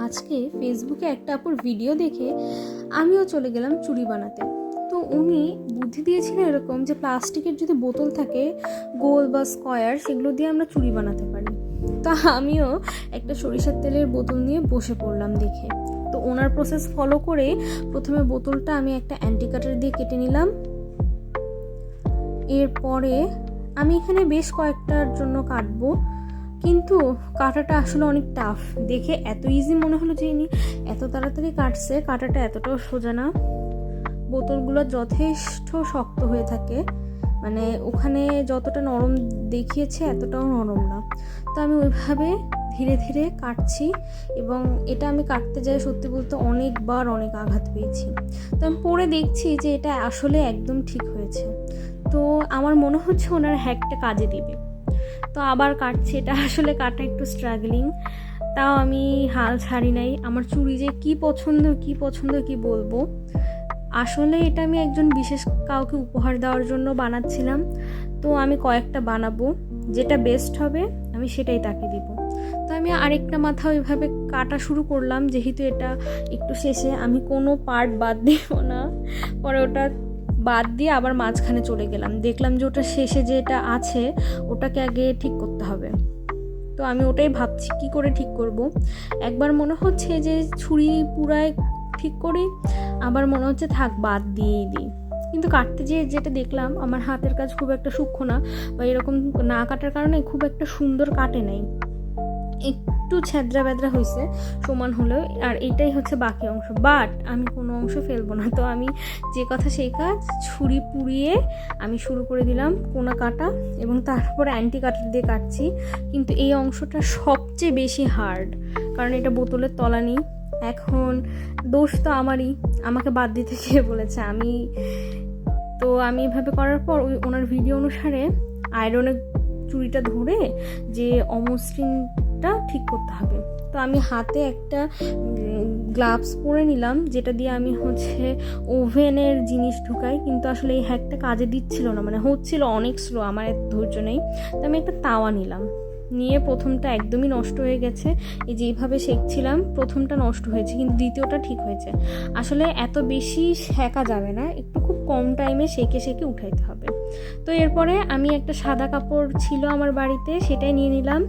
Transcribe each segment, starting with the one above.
আজকে ফেসবুকে একটা আপুর ভিডিও দেখে আমিও চলে গেলাম চুড়ি বানাতে। তো উনি বুদ্ধি দিয়েছিলেন এরকম যে প্লাস্টিকের যদি বোতল থাকে গোল বা স্কয়ার, সেগুলো দিয়ে আমরা চুড়ি বানাতে পারি। তো আমিও একটা সরিষার তেলের বোতল নিয়ে বসে পড়লাম দেখে। তো ওনার প্রসেস ফলো করে প্রথমে বোতলটা আমি একটা অ্যান্টি কাটার দিয়ে কেটে নিলাম। এরপরে আমি এখানে বেশ কয়েকটার জন্য কাটবো, কিন্তু কাটাটা আসলে অনেক টাফ। দেখে এত ইজি মনে হলো যে ইনি এত তাড়াতাড়ি কাটছে, কাটাটা এতটাও সোজা না। বোতলগুলো যথেষ্ট শক্ত হয়ে থাকে, মানে ওখানে যতটা নরম দেখিয়েছে এতটাও নরম না। তো আমি ওইভাবে ধীরে ধীরে কাটছি, এবং এটা আমি কাটতে যাই সত্যি বলতে অনেকবার অনেক আঘাত পেয়েছি। তো আমি পরে দেখছি যে এটা আসলে একদম ঠিক হয়েছে। তো আমার মনে হচ্ছে ওনার হ্যাকটা কাজে দিবে। তো আবার কাটছি, এটা আসলে কাটা একটু স্ট্রাগলিং, তাও আমি হাল ছাড়ি নাই। আমার চুড়ি যে কি পছন্দ কি বলবো। আসলে এটা আমি একজন বিশেষ কাউকে উপহার দেওয়ার জন্য বানাচ্ছিলাম। তো আমি কয়েকটা বানাবো, যেটা বেস্ট হবে আমি সেটাই তাকে দিব। তো আমি আরেকটা মাথা ওইভাবে কাটা শুরু করলাম, যেহেতু এটা একটু শেষে, আমি কোনো পার্ট বাদ দিব না। পরে ওটা বাদ দিয়ে আবার মাঝখানে চলে গেলাম, দেখলাম যে ওটা শেষে যেটা আছে ওটাকে আগে ঠিক করতে হবে। তো আমি ওটাই ভাবছি কি করে ঠিক করব। একবার মনে হচ্ছে যে ছুরি পুরাই ঠিক করি, আবার মনে হচ্ছে থাক বাদ দিয়েই দিই। কিন্তু কাটতে যেয়ে যেটা দেখলাম, আমার হাতের কাজ খুব একটা সূক্ষ্ম না, বা এরকম না কাটার কারণে খুব একটা সুন্দর কাটে নাই, একটু ছ্যাদ্রা ব্যাদ্রা হয়েছে সমান হলেও। আর এটাই হচ্ছে বাকি অংশ, বাট আমি কোনো অংশ ফেলবো না। তো আমি যে কথা সেই কাজ, ছুরি পুড়িয়ে আমি শুরু করে দিলাম কোনা কাটা, এবং তারপরে অ্যান্টি কাটার দিয়ে কাটছি। কিন্তু এই অংশটা সবচেয়ে বেশি হার্ড, কারণ এটা বোতলের তলানি। এখন দোষ তো আমারই, আমাকে বাদ দিতে গিয়ে বলেছে আমি। তো আমি এভাবে করার পর ওনার ভিডিও অনুসারে আয়রনের চুড়িটা ধরে যে অমসৃণটা ঠিক করতে হবে। তো আমি হাতে একটা গ্লাভস পরে নিলাম, যেটা দিয়ে আমি ওভেনের জিনিস ঢুকাই। কিন্তু আসলে এই হ্যাকটা কাজে দিচ্ছিল না, মানে হচ্ছিল অনেক স্লো, আমার এত ধৈর্য নেই। তো আমি একটা তাওয়া নিলাম, নিয়ে প্রথমটা একদমই নষ্ট হয়ে গেছে। এই যে এইভাবে সেঁকছিলাম, প্রথমটা নষ্ট হয়েছে, কিন্তু দ্বিতীয়টা ঠিক হয়েছে। আসলে এত বেশি সেঁকা যাবে না, একটু খুব কম টাইমে সেঁকে উঠাইতে হবে। তো এরপরে আমি একটা সাদা কাপড় ছিল আমার বাড়িতে, সেটাই নিয়ে নিলাম।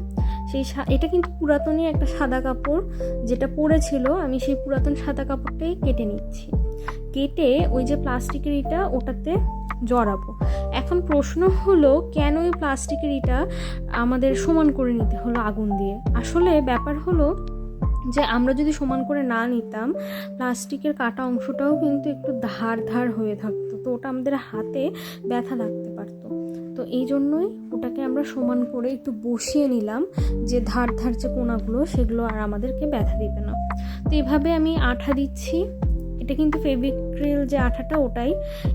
এটা কিন্তু পুরাতনই একটা সাদা কাপড়, যেটা পড়েছিল, আমি সেই পুরাতন সাদা কাপড়টাই কেটে নিচ্ছি। কেটে ওই যে প্লাস্টিকের ইটা ওটাতে জড়াবো। এখন প্রশ্ন হলো, কেন ওই প্লাস্টিকের ইটা আমাদের সমান করে নিতে হলো আগুন দিয়ে? আসলে ব্যাপার হলো যে আমরা যদি সমান করে না নিতাম, প্লাস্টিকের কাটা অংশটাও কিন্তু একটু ধার হয়ে থাকতো, তো ওটা আমাদের হাতে ব্যথা লাগতে পারতো। তো এই জন্যই ওটাকে আমরা সমান করে একটু বসিয়ে নিলাম, যে ধার যে কোনাগুলো সেগুলো আর আমাদেরকে ব্যথা দিবে না। তো এভাবে আমি আঠা দিচ্ছি। এটা কিন্তু ফেব্রিক্রিল যে আঠাটা ওটাই,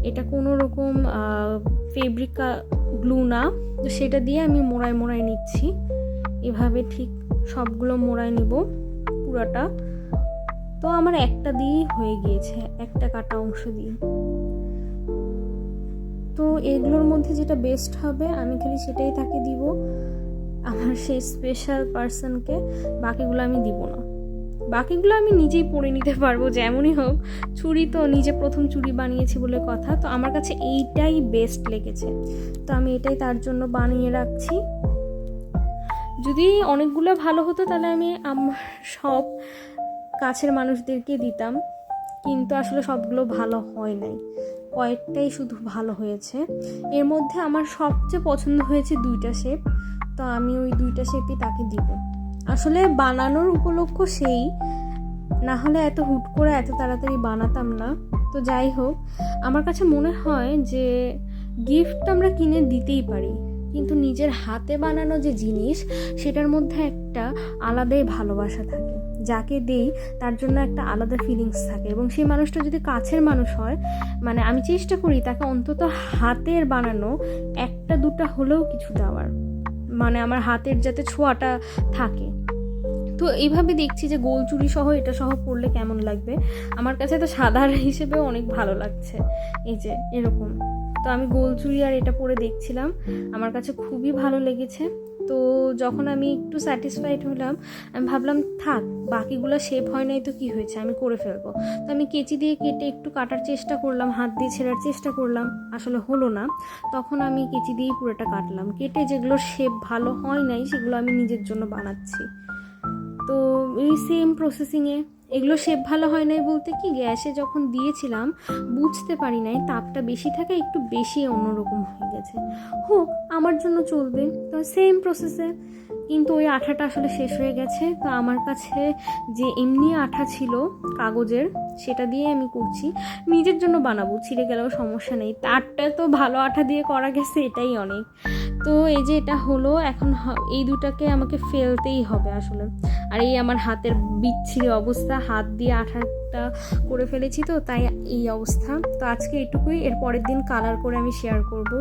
এটা কোনো রকম ফেব্রিক গ্লু না। তো সেটা দিয়ে আমি মোড়ায় নিচ্ছি। এভাবে ঠিক সবগুলো মোড়ায় নিব পুরাটা। তো আমার একটা দিয়েই হয়ে গিয়েছে, একটা কাটা অংশ দিয়ে। তো এগুলোর মধ্যে যেটা বেস্ট হবে আমি খালি সেটাই তাকে দিব, আমার সেই স্পেশাল পার্সনকে। বাকিগুলো আমি দিব না, বাকিগুলো আমি নিজেই পরে নিতে পারবো যেমনই হোক। চুড়ি তো নিজে প্রথম চুড়ি বানিয়েছি বলে কথা, তো আমার কাছে এইটাই বেস্ট লেগেছে, তো আমি এটাই তার জন্য বানিয়ে রাখছি। যদি অনেকগুলো ভালো হতো তাহলে আমি আমার সব কাছের মানুষদেরকে দিতাম, কিন্তু আসলে সবগুলো ভালো হয় নাই, কয়েকটাই শুধু ভালো হয়েছে। এর মধ্যে আমার সবচেয়ে পছন্দ হয়েছে দুইটা শেপ, তো আমি ওই দুইটা শেপই তাকে দিব। আসলে বানানোর উপলক্ষ সেই, না হলে এত হুট করে এত তাড়াতাড়ি বানাতাম না। তো যাই হোক, আমার কাছে মনে হয় যে গিফট আমরা কিনে দিতেই পারি, কিন্তু নিজের হাতে বানানো যে জিনিস, সেটার মধ্যে একটা আলাদাই ভালোবাসা থাকে। যাকে দেই তার জন্য একটা আলাদা ফিলিংস থাকে, এবং সেই মানুষটা যদি কাছের মানুষ হয়, মানে আমি চেষ্টা করি তাকে অন্তত হাতের বানানো একটা দুটা হলেও কিছু দেওয়ার, মানে আমার হাতের যাতে ছোঁয়াটা থাকে। তো এইভাবে দেখছি যে গোল চুড়ি সহ এটা সহ পরলে কেমন লাগবে। আমার কাছে তো সাদার হিসেবেও অনেক ভালো লাগছে, এই যে এরকম। তো আমি গোল চুড়ি আর এটা পরে দেখছিলাম, আমার কাছে খুবই ভালো লেগেছে। তো যখন আমি একটু স্যাটিসফাইড হলাম, আমি ভাবলাম থাক, বাকিগুলো শেপ হয় নাই তো কি হয়েছে, আমি করে ফেলবো। তো আমি কেচি দিয়ে কেটে একটু কাটার চেষ্টা করলাম, হাত দিয়ে ছেঁড়ার চেষ্টা করলাম, আসলে হলো না। তখন আমি কেচি দিয়েই পুরোটা কাটলাম, কেটে যেগুলো শেপ ভালো হয় নাই সেগুলো আমি নিজের জন্য বানাচ্ছি। তো এই সেম প্রসেসিংয়ে এগুলো শেপ ভালো হয় নাই বলতে কি, গ্যাসে যখন দিয়েছিলাম বুঝতে পারি নাই, তাপটা বেশি থাকে, একটু বেশি অন্যরকম হয়ে গেছে। হোক, আমার জন্য চলবে। তো সেম প্রসেসে কিন্তু ওই আঠাটা আসলে শেষ হয়ে গেছে। তো আমার কাছে যে এমনি আঠা ছিল কাগজের, সেটা দিয়ে আমি করছি, নিজের জন্য বানাবো, ছিঁড়ে গেলেও সমস্যা নেই। তারটা তো ভালো আঠা দিয়ে করা গেছে, এটাই অনেক। তো এই যে এটা হলো, এখন এই দুটাকে আমাকে ফেলতেই হবে আসলে। আর এই আমার হাতের বিচ্ছিরি অবস্থা, হাত দিয়ে আঠাটা করে ফেলেছি, তো তাই এই অবস্থা। তো আজকে এটুকুই, এর পরের দিন কালার করে আমি শেয়ার করব।